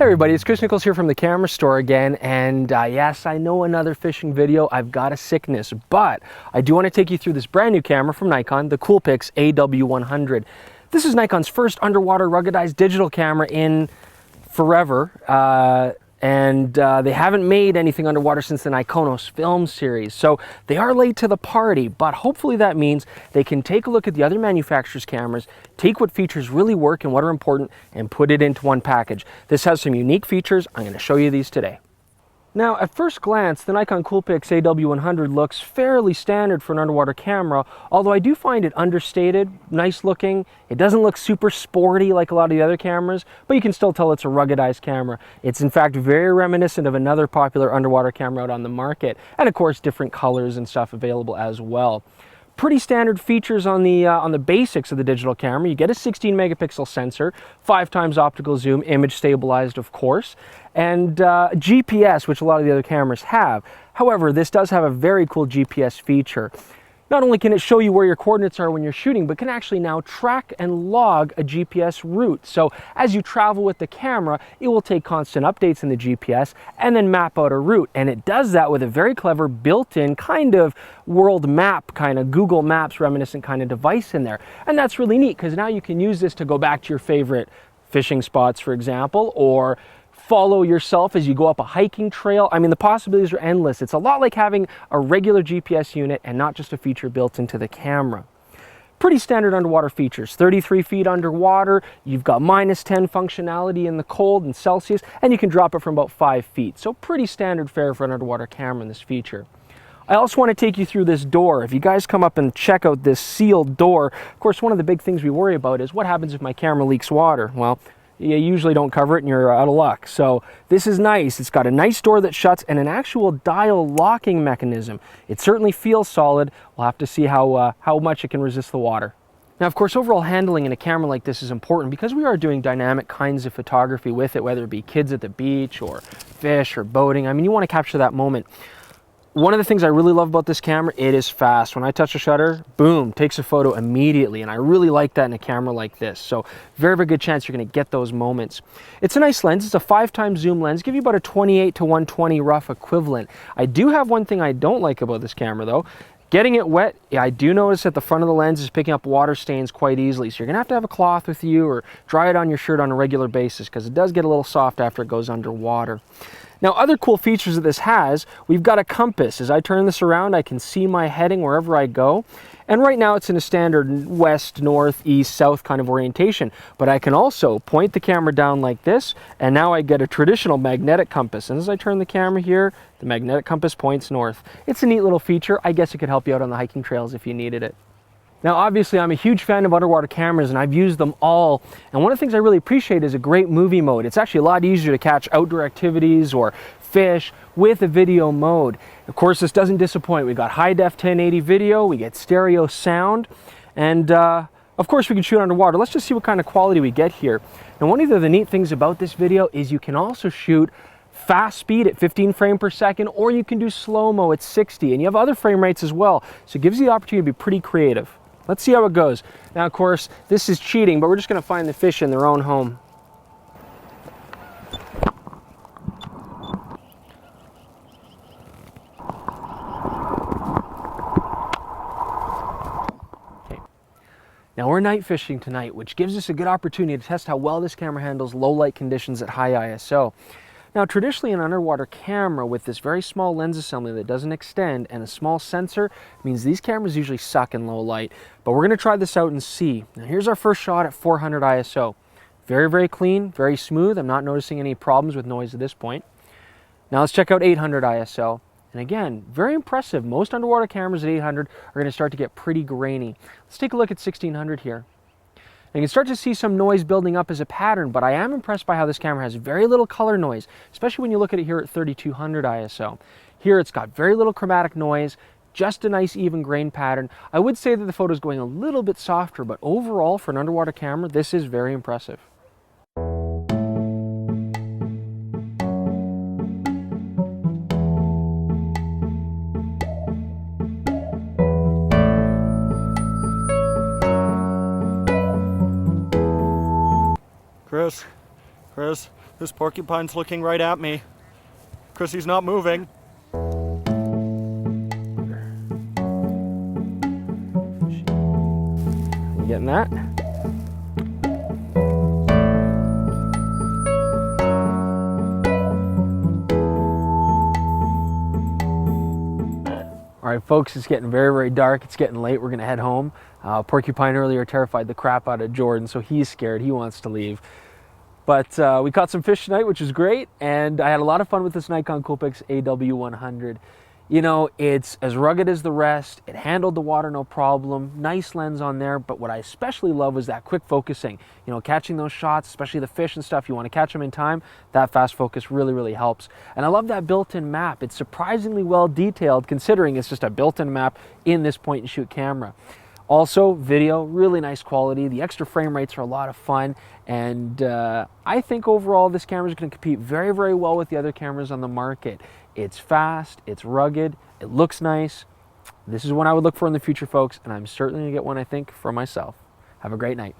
Hey everybody, it's Chris Niccolls here from the camera store again, and yes, I know another fishing video. I've got a sickness, but I do want to take you through this brand new camera from Nikon, the Coolpix AW100. This is Nikon's first underwater ruggedized digital camera in forever, and they haven't made anything underwater since the Nikonos film series, so they are late to the party, but hopefully that means they can take a look at the other manufacturers' cameras, take what features really work and what are important, and put it into one package. This has some unique features. I'm going to show you these today. Now, at first glance, the Nikon Coolpix AW100 looks fairly standard for an underwater camera, although I do find it understated, nice looking. It doesn't look super sporty like a lot of the other cameras, but you can still tell it's a ruggedized camera. It's in fact very reminiscent of another popular underwater camera out on the market, and of course different colors and stuff available as well. Pretty standard features on the basics of the digital camera. You get a 16 megapixel sensor, 5x optical zoom, image stabilized of course, and GPS, which a lot of the other cameras have. However, this does have a very cool GPS feature. Not only can it show you where your coordinates are when you're shooting, but can actually now track and log a GPS route. So as you travel with the camera, it will take constant updates in the GPS and then map out a route. And it does that with a very clever built-in kind of world map, kind of Google Maps reminiscent kind of device in there. And that's really neat because now you can use this to go back to your favorite fishing spots, for example, or follow yourself as you go up a hiking trail. I mean, the possibilities are endless. It's a lot like having a regular GPS unit and not just a feature built into the camera. Pretty standard underwater features. 33 feet underwater, you've got -10 functionality in the cold and Celsius, and you can drop it from about 5 feet. So pretty standard fare for an underwater camera in this feature. I also want to take you through this door. If you guys come up and check out this sealed door, of course, one of the big things we worry about is what happens if my camera leaks water? Well, you usually don't cover it and you're out of luck. So this is nice. It's got a nice door that shuts and an actual dial locking mechanism. It certainly feels solid. We'll have to see how much it can resist the water. Now, of course, overall handling in a camera like this is important because we are doing dynamic kinds of photography with it, whether it be kids at the beach or fish or boating. I mean, you want to capture that moment. One of the things I really love about this camera, it is fast. When I touch a shutter, boom, takes a photo immediately. And I really like that in a camera like this. So very, very good chance you're going to get those moments. It's a nice lens. It's a 5x zoom lens. Give you about a 28 to 120 rough equivalent. I do have one thing I don't like about this camera though. Getting it wet, I do notice that the front of the lens is picking up water stains quite easily. So you're going to have a cloth with you or dry it on your shirt on a regular basis because it does get a little soft after it goes underwater. Now, other cool features that this has, we've got a compass. As I turn this around, I can see my heading wherever I go. And right now it's in a standard west, north, east, south kind of orientation. But I can also point the camera down like this, and now I get a traditional magnetic compass. And as I turn the camera here, the magnetic compass points north. It's a neat little feature. I guess it could help you out on the hiking trails if you needed it. Now, obviously, I'm a huge fan of underwater cameras, and I've used them all. And one of the things I really appreciate is a great movie mode. It's actually a lot easier to catch outdoor activities or fish with a video mode. Of course, this doesn't disappoint. We've got high-def 1080 video, we get stereo sound, and of course, we can shoot underwater. Let's just see what kind of quality we get here. Now, one of the neat things about this video is you can also shoot fast speed at 15 frames per second, or you can do slow-mo at 60, and you have other frame rates as well. So it gives you the opportunity to be pretty creative. Let's see how it goes. Now, of course, this is cheating, but we're just going to find the fish in their own home. Okay. Now, we're night fishing tonight, which gives us a good opportunity to test how well this camera handles low light conditions at high ISO. Now, traditionally, an underwater camera with this very small lens assembly that doesn't extend and a small sensor means these cameras usually suck in low light. But we're going to try this out and see. Now, here's our first shot at 400 ISO. Very, very clean, very smooth. I'm not noticing any problems with noise at this point. Now, let's check out 800 ISO. And again, very impressive. Most underwater cameras at 800 are going to start to get pretty grainy. Let's take a look at 1600 here. You can start to see some noise building up as a pattern, but I am impressed by how this camera has very little color noise, especially when you look at it here at 3200 ISO. Here it's got very little chromatic noise, just a nice even grain pattern. I would say that the photo is going a little bit softer, but overall for an underwater camera, this is very impressive. Chris, This porcupine's looking right at me because he's not moving. You getting that? All right, folks, it's getting very, very dark. It's getting late. We're going to head home. Porcupine earlier terrified the crap out of Jordan, so he's scared. He wants to leave. But we caught some fish tonight, which is great, and I had a lot of fun with this Nikon Coolpix AW100. You know, it's as rugged as the rest. It handled the water no problem. Nice lens on there, but what I especially love was that quick focusing. You know, catching those shots, especially the fish and stuff, you want to catch them in time, that fast focus really, really helps. And I love that built-in map. It's surprisingly well detailed considering it's just a built-in map in this point-and-shoot camera. Also, video, really nice quality. The extra frame rates are a lot of fun. And I think overall this camera is going to compete very, very well with the other cameras on the market. It's fast, it's rugged, it looks nice. This is one I would look for in the future, folks, and I'm certainly going to get one, I think, for myself. Have a great night.